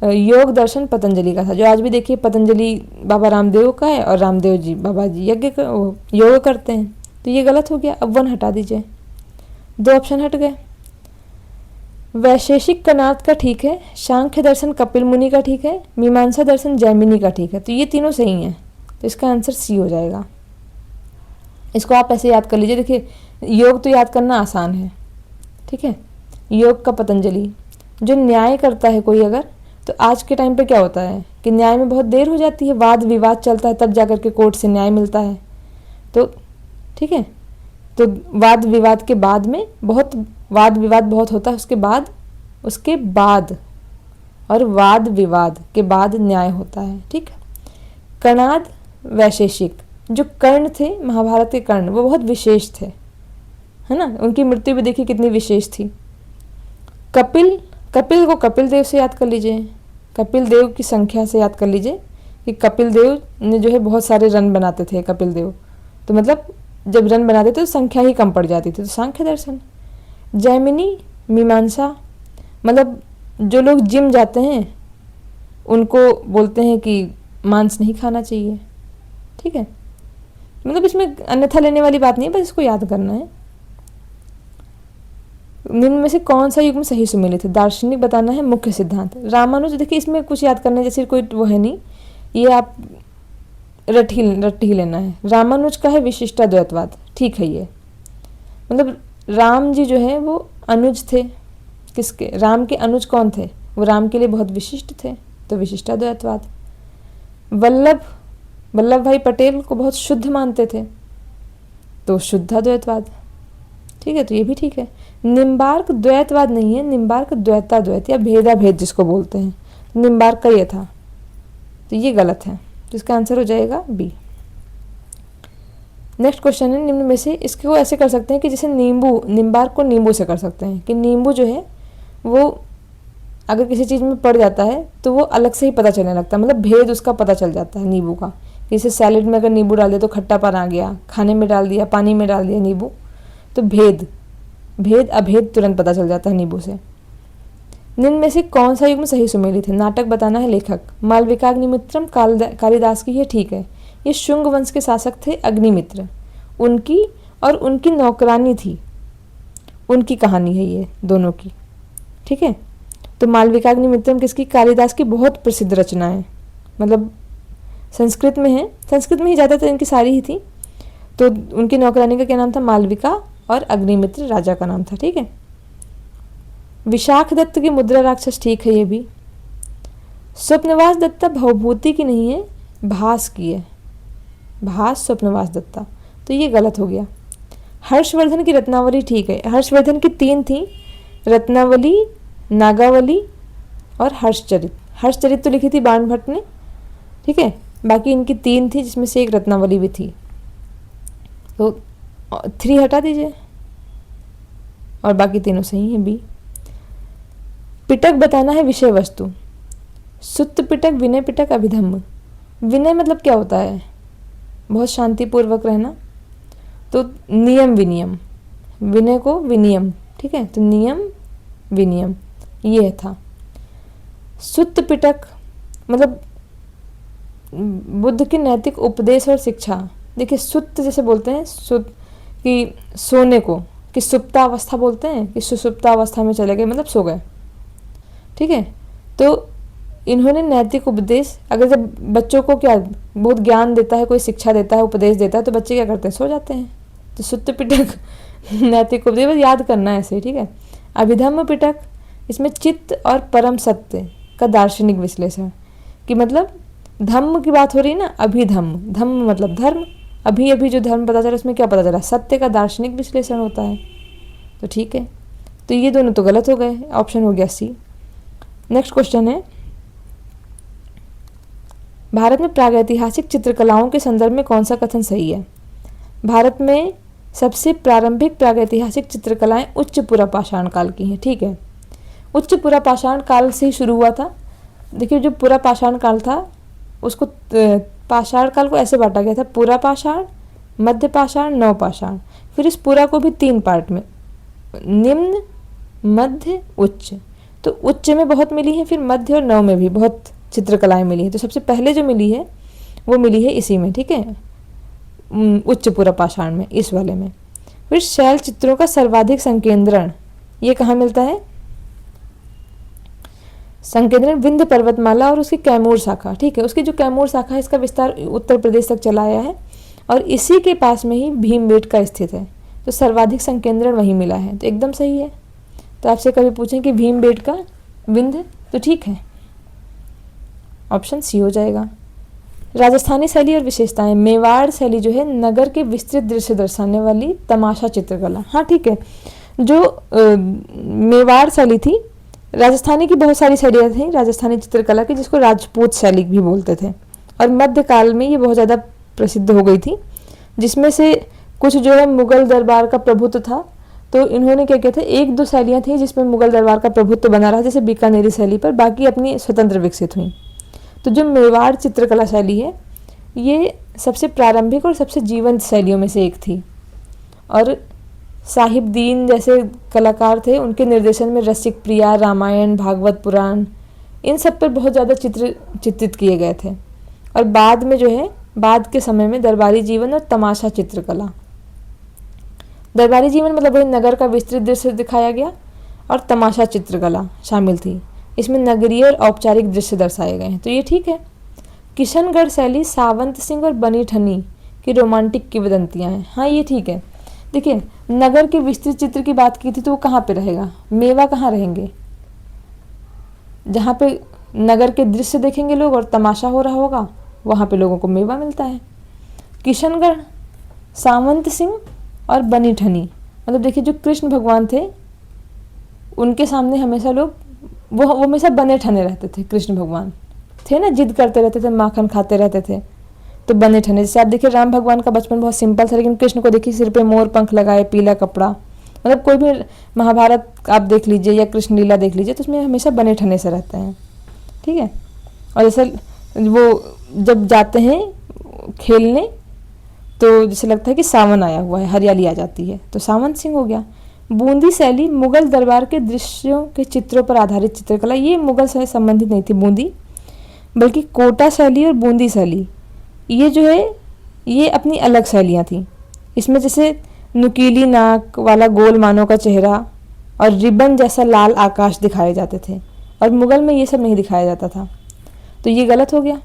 योग दर्शन पतंजलि का था, जो आज भी देखिए पतंजलि बाबा रामदेव का है और रामदेव जी बाबा जी योग करते हैं, तो ये गलत हो गया। अब 1 हटा दीजिए, 2 ऑप्शन हट गए। वैशेषिक कनाद का ठीक है, सांख्य दर्शन कपिल मुनि का ठीक है, मीमांसा दर्शन जैमिनी का ठीक है, तो ये तीनों सही हैं, तो इसका आंसर सी हो जाएगा। इसको आप ऐसे याद कर लीजिए। देखिए योग तो याद करना आसान है, ठीक है। योग का पतंजलि, जो न्याय करता है कोई अगर, तो आज के टाइम पे क्या होता है कि न्याय में बहुत देर हो जाती है, वाद विवाद चलता है, तब जाकर के कोर्ट से न्याय मिलता है, तो ठीक है। तो वाद विवाद के बाद में वाद विवाद बहुत होता है, उसके बाद और वाद विवाद के बाद न्याय होता है, ठीक है। कणाद वैशेषिक, जो कर्ण थे महाभारत के कर्ण, वो बहुत विशेष थे, है ना। उनकी मृत्यु भी देखिए कितनी विशेष थी। कपिल को कपिल देव से याद कर लीजिए, कपिल देव की संख्या से याद कर लीजिए कि कपिल देव ने जो है बहुत सारे रन बनाते थे कपिल देव, तो मतलब जब रन बनाते थे तो संख्या ही कम पड़ जाती थी, तो सांख्य दर्शन। जैमिनी मीमांसा, मतलब जो लोग जिम जाते हैं उनको बोलते हैं कि मांस नहीं खाना चाहिए, ठीक है। मतलब इसमें अन्यथा लेने वाली बात नहीं है, बस इसको याद करना है। निम्न में से कौन सा युग्म सही सुमेलित है? दार्शनिक बताना है, मुख्य सिद्धांत। रामानुज, देखिए इसमें कुछ याद करने जैसे कोई वो है नहीं, ये आप रट ही लेना है। रामानुज का है विशिष्टाद्वैतवाद, ठीक है ये। मतलब राम जी जो है वो अनुज थे, किसके? राम के अनुज कौन थे? वो राम के लिए बहुत विशिष्ट थे, तो विशिष्टाद्वैतवाद। वल्लभ भाई पटेल को बहुत शुद्ध मानते थे, तो शुद्धाद्वैतवाद, ठीक है, तो ये भी ठीक है। निम्बार्क द्वैतवाद नहीं है, निम्बार्क द्वैताद्वैत या भेदाभेद जिसको बोलते हैं, निम्बार्क का ये था, तो ये गलत है, तो इसका आंसर हो जाएगा बी। नेक्स्ट क्वेश्चन है, निम्न में से इसको ऐसे कर सकते हैं कि जैसे निम्बार्क को नींबू से कर सकते हैं कि नींबू जो है वो अगर किसी चीज़ में पड़ जाता है तो वो अलग से ही पता चलने लगता है, मतलब भेद उसका पता चल जाता है नींबू का। जैसे सैलेड में अगर नींबू डाल दिया तो खट्टापन आ गया, खाने में डाल दिया, पानी में डाल दिया नींबू, तो भेद अभेद तुरंत पता चल जाता है नींबू से। निम्न में से कौन सा युग्म सही सुमेलित है? नाटक बताना है, लेखक। मालविकाग्निमित्रम कालिदास की, ये ठीक है। ये शुंग वंश के शासक थे अग्निमित्र, उनकी और उनकी नौकरानी थी, उनकी कहानी है ये दोनों की, ठीक है। तो मालविकाग्निमित्रम किसकी? कालिदास की बहुत प्रसिद्ध रचना है, मतलब संस्कृत में है, संस्कृत में ही ज़्यादातर इनकी सारी ही थी। तो उनकी नौकरानी का क्या नाम था? मालविका, और अग्निमित्र राजा का नाम था, ठीक है। विशाख दत्त की मुद्रा राक्षस, ठीक है ये भी। स्वप्नवास दत्ता भवभूति की नहीं है, भास की है, भास स्वप्नवास दत्ता, तो ये गलत हो गया। हर्षवर्धन की रत्नावली, ठीक है। हर्षवर्धन की 3 थी, रत्नावली, नागावली और हर्षचरित। हर्षचरित तो लिखी थी बाण भट्ट ने, ठीक है। बाकी इनकी 3 थी जिसमें से एक रत्नावली भी थी, तो 3 हटा दीजिए और बाकी तीनों सही हैं, बी। पिटक बताना है, विषय वस्तु। सुत्त पिटक, विनय पिटक, अभिधम्म। विनय मतलब क्या होता है? बहुत शांतिपूर्वक रहना, तो नियम विनियम, विनय को विनियम, ठीक है, तो नियम विनियम ये था। सुत्त पिटक मतलब बुद्ध के नैतिक उपदेश और शिक्षा। देखिए सुत्त जैसे बोलते हैं, सुत्त कि सोने को, कि सुप्तावस्था बोलते हैं, कि सुसुप्तावस्था में चले गए, मतलब सो गए, ठीक है। तो इन्होंने नैतिक उपदेश, अगर जब बच्चों को क्या बहुत ज्ञान देता है, कोई शिक्षा देता है, उपदेश देता है, तो बच्चे क्या करते हैं? सो जाते हैं। तो सुत्त पिटक नैतिक उपदेश याद करना है ऐसे, ठीक है। अभिधम्म पिटक, इसमें चित्त और परम सत्य का दार्शनिक विश्लेषण, कि मतलब धम्म की बात हो रही है ना, अभिधम्म, धम्म मतलब धर्म, अभी अभी जो धर्म पता चला उसमें क्या पता चला, सत्य का दार्शनिक विश्लेषण होता है। तो ठीक है, तो ये दोनों तो गलत हो गए, ऑप्शन हो गया सी। नेक्स्ट क्वेश्चन है, भारत में प्रागैतिहासिक चित्रकलाओं के संदर्भ में कौन सा कथन सही है? भारत में सबसे प्रारंभिक प्रागैतिहासिक चित्रकलाएं उच्च पुरापाषाण काल की हैं। ठीक है, उच्च पुरापाषाण काल से ही शुरू हुआ था। देखिए जो पुरापाषाण काल था उसको पाषाण काल को ऐसे बांटा गया था, पुरापाषाण, मध्य पाषाण, नवपाषाण। फिर इस पुरा को भी 3 पार्ट में, निम्न, मध्य, उच्च। तो उच्च में बहुत मिली है, फिर मध्य और नव में भी बहुत चित्रकलाएं मिली हैं। तो सबसे पहले जो मिली है वो मिली है इसी में, ठीक है, उच्च पुरापाषाण में, इस वाले में। फिर शैल चित्रों का सर्वाधिक संकेंद्रण ये कहाँ मिलता है? संकेंद्रण विंध्य पर्वतमाला और उसकी कैमूर शाखा। ठीक है, उसकी जो कैमूर शाखा है इसका विस्तार उत्तर प्रदेश तक चला आया है और इसी के पास में ही भीमबेटका स्थित है। तो सर्वाधिक संकेंद्रण वहीं मिला है, तो एकदम सही है। तो आपसे कभी पूछें कि भीमबेटका विंध्य, तो ठीक है, ऑप्शन सी हो जाएगा। राजस्थानी शैली और विशेषताएं, मेवाड़ शैली जो है नगर के विस्तृत दृश्य दर्शाने वाली तमाशा चित्रकला। हाँ ठीक है, जो मेवाड़ शैली थी, राजस्थानी की बहुत सारी शैलियाँ थी राजस्थानी चित्रकला की, जिसको राजपूत शैली भी बोलते थे, और मध्यकाल में ये बहुत ज़्यादा प्रसिद्ध हो गई थी, जिसमें से कुछ जो है मुगल दरबार का प्रभुत्व था। तो इन्होंने क्या कहते हैं, 1-2 शैलियाँ थी जिसमें मुगल दरबार का प्रभुत्व बना रहा, जैसे बीकानेरी शैली पर, बाकी अपनी स्वतंत्र विकसित हुई। तो जो मेवाड़ चित्रकला शैली है ये सबसे प्रारंभिक और सबसे जीवंत शैलियों में से एक थी, और साहिबदीन जैसे कलाकार थे, उनके निर्देशन में रसिक प्रिया, रामायण, भागवत पुराण, इन सब पर बहुत ज़्यादा चित्रित किए गए थे। और बाद में जो है, बाद के समय में दरबारी जीवन और तमाशा चित्रकला, दरबारी जीवन मतलब वही नगर का विस्तृत दृश्य दिखाया गया, और तमाशा चित्रकला शामिल थी, इसमें नगरीय और औपचारिक दृश्य दर्शाए गए हैं। तो ये ठीक है। किशनगढ़ शैली सावंत सिंह और बनी ठनी की रोमांटिक किंवदंतियाँ हैं। हाँ ये ठीक है। देखिए नगर के विस्तृत चित्र की बात की थी, तो वो कहाँ पे रहेगा, मेवा कहाँ रहेंगे, जहाँ पे नगर के दृश्य देखेंगे लोग और तमाशा हो रहा होगा वहाँ पे लोगों को मेवा मिलता है। किशनगढ़, सावंत सिंह और बनी ठनी, मतलब देखिए जो कृष्ण भगवान थे उनके सामने हमेशा लोग वो हमेशा बने ठने रहते थे। कृष्ण भगवान थे ना, जिद करते रहते थे, माखन खाते रहते थे, तो बने ठने। जैसे आप देखिए राम भगवान का बचपन बहुत सिंपल था, लेकिन कृष्ण को देखिए सिर पे मोर पंख लगाए, पीला कपड़ा, मतलब कोई भी महाभारत आप देख लीजिए या कृष्ण लीला देख लीजिए तो उसमें हमेशा बने ठने से रहते हैं। ठीक है, और जैसे वो जब जाते हैं खेलने तो जैसे लगता है कि सावन आया हुआ है, हरियाली आ जाती है, तो सावंत सिंह हो गया। बूंदी शैली मुगल दरबार के दृश्यों के चित्रों पर आधारित चित्रकला, ये मुगल से संबंधित नहीं थी बूंदी, बल्कि कोटा शैली और बूंदी शैली ये जो है ये अपनी अलग शैलियाँ थी। इसमें जैसे नुकीली नाक वाला गोल मानव का चेहरा और रिबन जैसा लाल आकाश दिखाए जाते थे, और मुगल में ये सब नहीं दिखाया जाता था, तो ये गलत हो गया।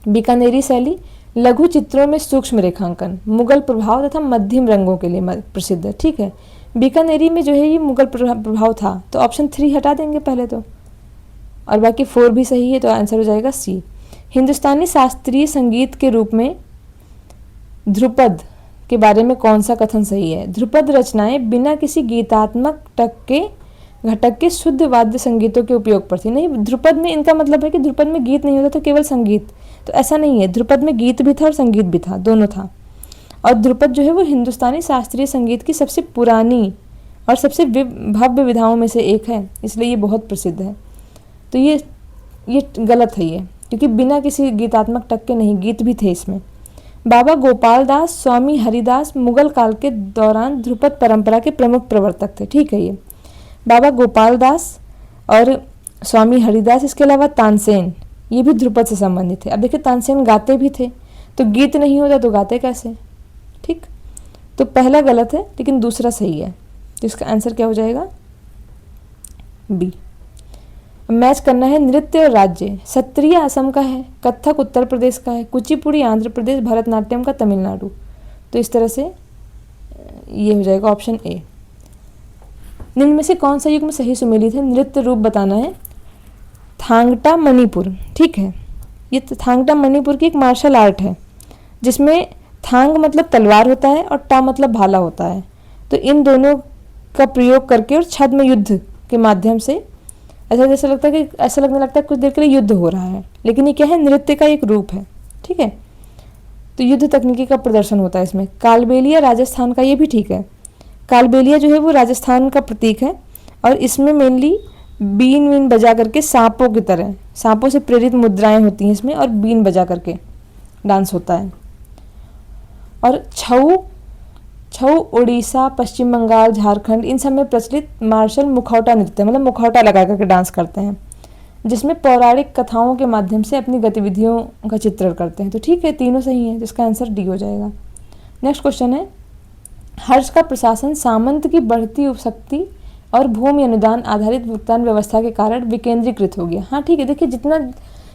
बीकानेरी शैली लघु चित्रों में सूक्ष्म रेखांकन, मुगल प्रभाव तथा मध्यम रंगों के लिए प्रसिद्ध है। ठीक है, बीकानेरी में जो है ये मुगल प्रभाव था, तो ऑप्शन 3 हटा देंगे पहले तो, और बाकी 4 भी सही है, तो आंसर हो जाएगा सी। हिंदुस्तानी शास्त्रीय संगीत के रूप में ध्रुपद के बारे में कौन सा कथन सही है? ध्रुपद रचनाएं बिना किसी गीतात्मक घटक के शुद्ध वाद्य संगीतों के उपयोग पर थी। नहीं, ध्रुपद में इनका मतलब है कि ध्रुपद में गीत नहीं होता था, केवल संगीत, तो ऐसा नहीं है। ध्रुपद में गीत भी था और संगीत भी था, दोनों था। और ध्रुपद जो है वो हिंदुस्तानी शास्त्रीय संगीत की सबसे पुरानी और सबसे भव्य विधाओं में से एक है, इसलिए ये बहुत प्रसिद्ध है। तो ये गलत है ये, क्योंकि बिना किसी गीतात्मक टक के नहीं, गीत भी थे इसमें। बाबा गोपाल दास, स्वामी हरिदास मुगल काल के दौरान ध्रुपद परंपरा के प्रमुख प्रवर्तक थे। ठीक है, ये बाबा गोपाल दास और स्वामी हरिदास, इसके अलावा तानसेन, ये भी ध्रुपद से संबंधित थे। अब देखिए तानसेन गाते भी थे, तो गीत नहीं होता तो गाते कैसे? ठीक, तो पहला गलत है लेकिन दूसरा सही है, तो इसका आंसर क्या हो जाएगा? बी। मैच करना है नृत्य और राज्य। सत्रिय असम का है, कथक उत्तर प्रदेश का है, कुचिपुड़ी आंध्र प्रदेश, भरतनाट्यम का तमिलनाडु। तो इस तरह से ये हो जाएगा ऑप्शन ए। निम्न में से कौन सा युग्म सही सुमेलित है? नृत्य रूप बताना है। थांगटा मणिपुर, ठीक है, ये थांगटा मणिपुर की एक मार्शल आर्ट है जिसमें थांग मतलब तलवार होता है और टा मतलब भाला होता है। तो इन दोनों का प्रयोग करके और छद्म युद्ध के माध्यम से ऐसा लगता है कि ऐसा लगने लगता है कुछ देर के लिए युद्ध हो रहा है, लेकिन ये क्या है, नृत्य का एक रूप है। ठीक है, तो युद्ध तकनीकी का प्रदर्शन होता है इसमें। कालबेलिया राजस्थान का, ये भी ठीक है। कालबेलिया जो है वो राजस्थान का प्रतीक है और इसमें मेनली बीन वीन बजा करके सांपों की तरह, सांपों से प्रेरित मुद्राएं होती हैं इसमें और बीन बजा करके डांस होता है। और छऊ, छऊ उड़ीसा, पश्चिम बंगाल, झारखंड इन सब में प्रचलित मार्शल मुखौटा नृत्य, मतलब मुखौटा लगा करके डांस करते हैं, जिसमें पौराणिक कथाओं के माध्यम से अपनी गतिविधियों का चित्रण करते हैं। तो ठीक है, तीनों सही हैं, जिसका आंसर डी हो जाएगा। नेक्स्ट क्वेश्चन है, हर्ष का प्रशासन सामंत की बढ़ती उपशक्ति और भूमि अनुदान आधारित भुगतान व्यवस्था के कारण विकेंद्रीकृत हो गया। हाँ ठीक है, देखिए जितना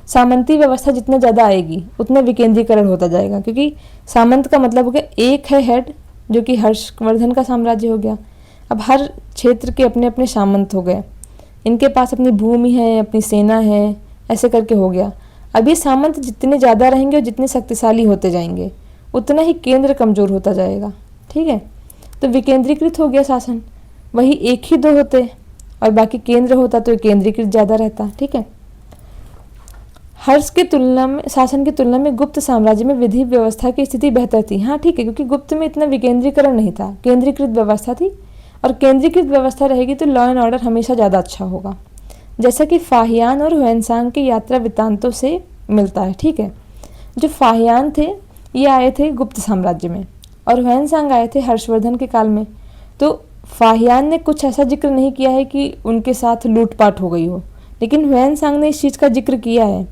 सामंती व्यवस्था जितना ज़्यादा आएगी उतना विकेंद्रीकरण होता जाएगा, क्योंकि सामंत का मतलब हो गया एक है हेड, जो कि हर्षवर्धन का साम्राज्य हो गया। अब हर क्षेत्र के अपने अपने सामंत हो गए, इनके पास अपनी भूमि है, अपनी सेना है, ऐसे करके हो गया। अब ये सामंत जितने ज़्यादा रहेंगे और जितने शक्तिशाली होते जाएंगे उतना ही केंद्र कमज़ोर होता जाएगा। ठीक है, तो विकेंद्रीकृत हो गया शासन, वही एक ही दो होते और बाकी केंद्र होता तो केंद्रीकृत ज़्यादा रहता। ठीक है, हर्ष की तुलना में, शासन की तुलना में गुप्त साम्राज्य में विधि व्यवस्था की स्थिति बेहतर थी। हाँ ठीक है, क्योंकि गुप्त में इतना विकेंद्रीकरण नहीं था, केंद्रीकृत व्यवस्था थी, और केंद्रीकृत व्यवस्था रहेगी तो लॉ एंड ऑर्डर हमेशा ज़्यादा अच्छा होगा, जैसा कि फाहियान और ह्वेनसांग के यात्रा वृत्तांतों से मिलता है। ठीक है, जो फाहियान थे ये आए थे गुप्त साम्राज्य में और ह्वेनसांग आए थे हर्षवर्धन के काल में। तो फाहियान ने कुछ ऐसा जिक्र नहीं किया है कि उनके साथ लूटपाट हो गई हो, लेकिन ह्वेनसांग ने इस चीज़ का जिक्र किया है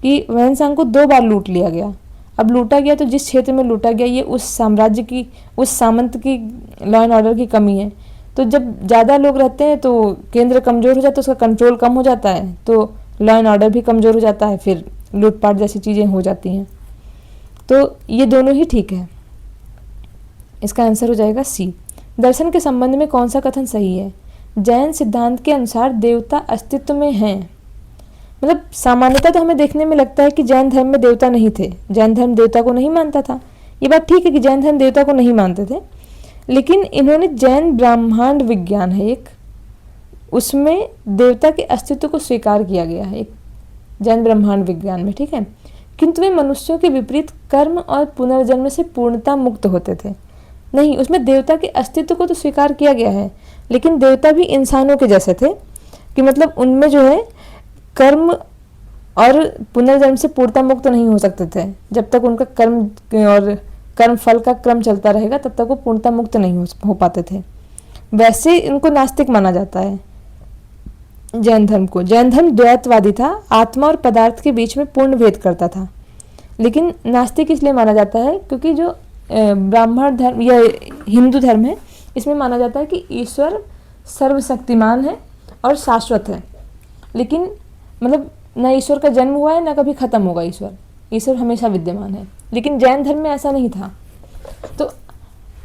कि ह्वेनसांग को 2 बार लूट लिया गया। अब लूटा गया तो जिस क्षेत्र में लूटा गया ये उस साम्राज्य की, उस सामंत की लॉ एंड ऑर्डर की कमी है। तो जब ज़्यादा लोग रहते हैं तो केंद्र कमज़ोर हो जाता है, उसका कंट्रोल कम हो जाता है, तो लॉ एंड ऑर्डर भी कमज़ोर हो जाता है, फिर लूटपाट जैसी चीज़ें हो जाती हैं। तो ये दोनों ही ठीक है, इसका आंसर हो जाएगा सी। दर्शन के संबंध में कौन सा कथन सही है? जैन सिद्धांत के अनुसार देवता अस्तित्व में हैं। मतलब सामान्यतः तो हमें देखने में लगता है कि जैन धर्म में देवता नहीं थे, जैन धर्म देवता को नहीं मानता था। ये बात ठीक है कि जैन धर्म देवता को नहीं मानते थे, लेकिन इन्होंने जैन ब्रह्मांड विज्ञान है एक, उसमें देवता के अस्तित्व को स्वीकार किया गया है एक जैन ब्रह्मांड विज्ञान में। ठीक है, किंतु वे मनुष्यों के विपरीत कर्म और पुनर्जन्म से पूर्णता मुक्त होते थे। नहीं, उसमें देवता के अस्तित्व को तो स्वीकार किया गया है, लेकिन देवता भी इंसानों के जैसे थे कि मतलब उनमें जो है कर्म और पुनर्जन्म से पूर्णता मुक्त नहीं हो सकते थे। जब तक उनका कर्म और कर्म फल का क्रम चलता रहेगा तब तक वो पूर्णता मुक्त नहीं हो पाते थे। वैसे इनको नास्तिक माना जाता है जैन धर्म को। जैन धर्म द्वैतवादी था, आत्मा और पदार्थ के बीच में पूर्ण भेद करता था। लेकिन नास्तिक इसलिए माना जाता है क्योंकि जो ब्राह्मण धर्म या हिंदू धर्म है इसमें माना जाता है कि ईश्वर सर्वशक्तिमान है और शाश्वत है। लेकिन मतलब न ईश्वर का जन्म हुआ है न कभी ख़त्म होगा ईश्वर हमेशा विद्यमान है। लेकिन जैन धर्म में ऐसा नहीं था, तो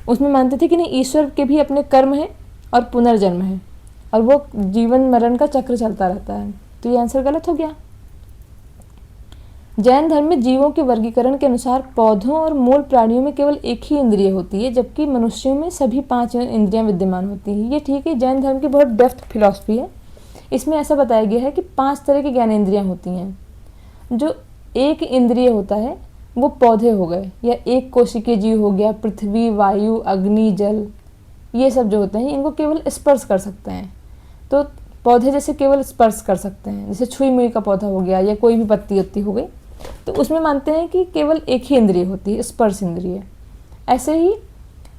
उसमें मानते थे कि नहीं, ईश्वर के भी अपने कर्म हैं और पुनर्जन्म है और वो जीवन मरण का चक्र चलता रहता है। तो ये आंसर गलत हो गया। जैन धर्म में जीवों के वर्गीकरण के अनुसार पौधों और मूल प्राणियों में केवल एक ही इंद्रिय होती है, जबकि मनुष्यों में सभी 5 इंद्रियां विद्यमान होती हैं। ये ठीक है, जैन धर्म की बहुत डेप्थ फिलॉसफी है। इसमें ऐसा बताया गया है कि 5 तरह की ज्ञानेंद्रियां होती हैं। जो एक इंद्रिय होता है वो पौधे हो गए, या एक कोशिकीय जीव हो गया, पृथ्वी, वायु, अग्नि, जल, ये सब जो होते हैं इनको केवल स्पर्श कर सकते हैं। तो पौधे जैसे केवल स्पर्श कर सकते हैं, जैसे छुई मुई का पौधा हो गया या कोई भी पत्ती उत्ती हो गई, तो उसमें मानते हैं कि केवल एक ही इंद्रिय होती है, स्पर्श इंद्रिय। ऐसे ही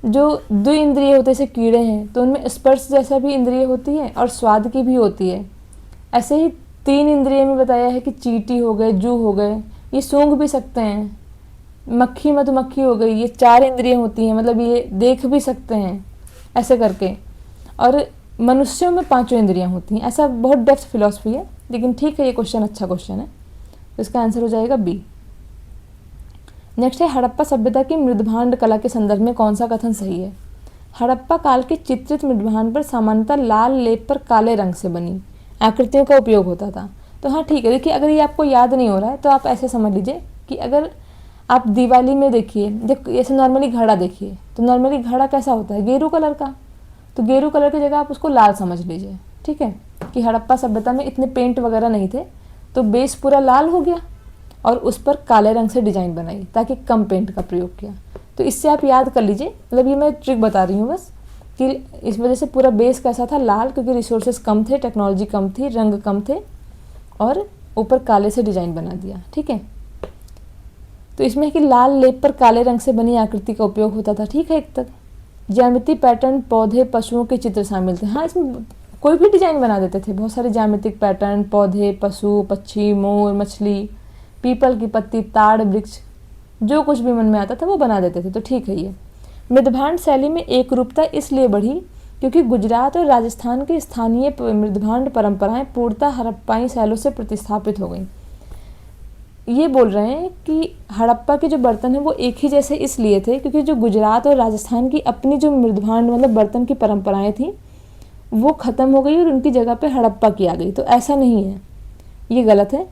जो 2 इंद्रिय होते हैं, जैसे कीड़े हैं, तो उनमें स्पर्श जैसा भी इंद्रिय होती है और स्वाद की भी होती है। ऐसे ही 3 इंद्रिय में बताया है कि चींटी हो गए, जू हो गए, ये सूंघ भी सकते हैं। मक्खी मधुमक्खी हो गई, ये 4 इंद्रिय होती हैं, मतलब ये देख भी सकते हैं ऐसे करके। और मनुष्यों में 5 इंद्रियां होती हैं। ऐसा बहुत डेप्थ फिलॉसफी है, लेकिन ठीक है, ये क्वेश्चन अच्छा क्वेश्चन है, तो इसका आंसर हो जाएगा बी। नेक्स्ट है, हड़प्पा सभ्यता की मृदभांड कला के संदर्भ में कौन सा कथन सही है? हड़प्पा काल के चित्रित मृदभांड पर सामान्यतः लाल लेप पर काले रंग से बनी आकृतियों का उपयोग होता था। तो हाँ ठीक है, देखिए अगर ये आपको याद नहीं हो रहा है तो आप ऐसे समझ लीजिए कि अगर आप दिवाली में देखिए, ऐसे नॉर्मली घड़ा देखिए, तो नॉर्मली घड़ा कैसा होता है, गेरू कलर का, तो गेरू कलर की जगह आप उसको लाल समझ लीजिए, ठीक है, कि हड़प्पा सभ्यता में इतने पेंट वगैरह नहीं थे, तो बेस पूरा लाल हो गया और उस पर काले रंग से डिजाइन बनाई ताकि कम पेंट का प्रयोग किया। तो इससे आप याद कर लीजिए, मतलब ये मैं ट्रिक बता रही हूँ बस, कि इस वजह से पूरा बेस कैसा था, लाल, क्योंकि रिसोर्सेज कम थे, टेक्नोलॉजी कम थी, रंग कम थे, और ऊपर काले से डिजाइन बना दिया, ठीक है। तो इसमें कि लाल लेप पर काले रंग से बनी आकृति का उपयोग होता था, ठीक है। एक तक ज्यामिति पैटर्न, पौधे, पशुओं के चित्र शामिल थे। हाँ, इसमें कोई भी डिजाइन बना देते थे, बहुत सारे ज्यामितिक पैटर्न, पौधे, पशु, पक्षी, मोर, मछली, पीपल की पत्ती, ताड़, वृक्ष, जो कुछ भी मन में आता था वो बना देते थे, तो ठीक है। ये मृदभांड शैली में एक रूपता इसलिए बढ़ी क्योंकि गुजरात और राजस्थान की स्थानीय मृदभांड परंपराएं पूर्णतः हड़प्पाई शैलों से प्रतिस्थापित हो गई। ये बोल रहे हैं कि हड़प्पा के जो बर्तन हैं वो एक ही जैसे इसलिए थे क्योंकि जो गुजरात और राजस्थान की अपनी जो मृदभांड मतलब बर्तन की परंपराएं थी वो ख़त्म हो गई और उनकी जगह पे हड़प्पा की आ गई। तो ऐसा नहीं है, ये गलत है।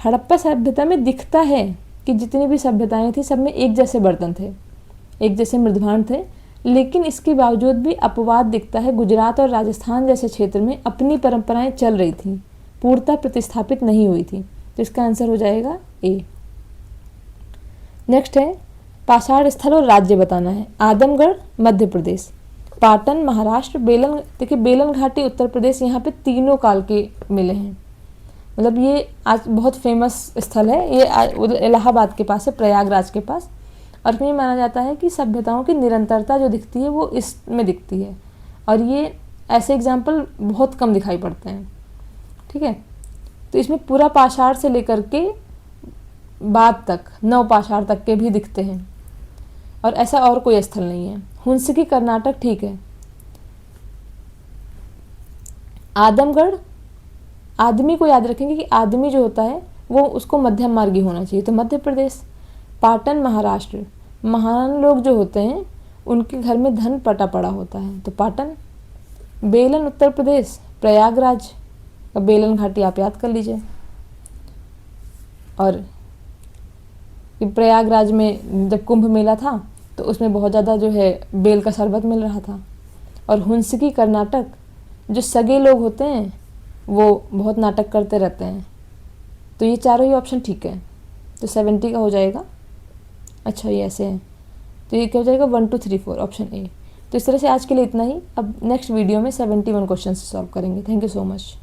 हड़प्पा सभ्यता में दिखता है कि जितनी भी सभ्यताएं थी सब में एक जैसे बर्तन थे, एक जैसे मृदभांड थे, लेकिन इसके बावजूद भी अपवाद दिखता है। गुजरात और राजस्थान जैसे क्षेत्र में अपनी परंपराएं चल रही थी, पूर्णतः प्रतिस्थापित नहीं हुई थी। तो इसका आंसर हो जाएगा ए। नेक्स्ट है पाषाण स्थल और राज्य बताना है। आदमगढ़ मध्य प्रदेश, पाटन महाराष्ट्र, बेलन, देखिए बेलन घाटी उत्तर प्रदेश, यहाँ पे तीनों काल के मिले हैं। मतलब ये आज बहुत फेमस स्थल है, ये इलाहाबाद के पास है, प्रयागराज के पास, और इसमें माना जाता है कि सभ्यताओं की निरंतरता जो दिखती है वो इसमें दिखती है, और ये ऐसे एग्जाम्पल बहुत कम दिखाई पड़ते हैं, ठीक है। तो इसमें पूरा पाषाण से लेकर के बाद तक, नव पाषाण तक के भी दिखते हैं, और ऐसा और कोई स्थल नहीं है। हुंसकी कर्नाटक, ठीक है। आदमगढ़, आदमी को याद रखेंगे कि आदमी जो होता है वो उसको मध्यम मार्गी होना चाहिए, तो मध्य प्रदेश। पाटन महाराष्ट्र, महान लोग जो होते हैं उनके घर में धन पटा पड़ा होता है, तो पाटन। बेलन उत्तर प्रदेश, प्रयागराज, बेलन घाटी आप याद कर लीजिए। और प्रयागराज में जब कुंभ मेला था तो उसमें बहुत ज़्यादा जो है बेल का शरबत मिल रहा था। और हुंसकी कर्नाटक, जो सगे लोग होते हैं वो बहुत नाटक करते रहते हैं। तो ये चारों ही ऑप्शन ठीक है, तो 70 का हो जाएगा। अच्छा, ये ऐसे है, तो ये क्या हो जाएगा 1 2 3 4 ऑप्शन ए। तो इस तरह से आज के लिए इतना ही। अब नेक्स्ट वीडियो में 71 क्वेश्चन सॉल्व करेंगे। Thank you so much.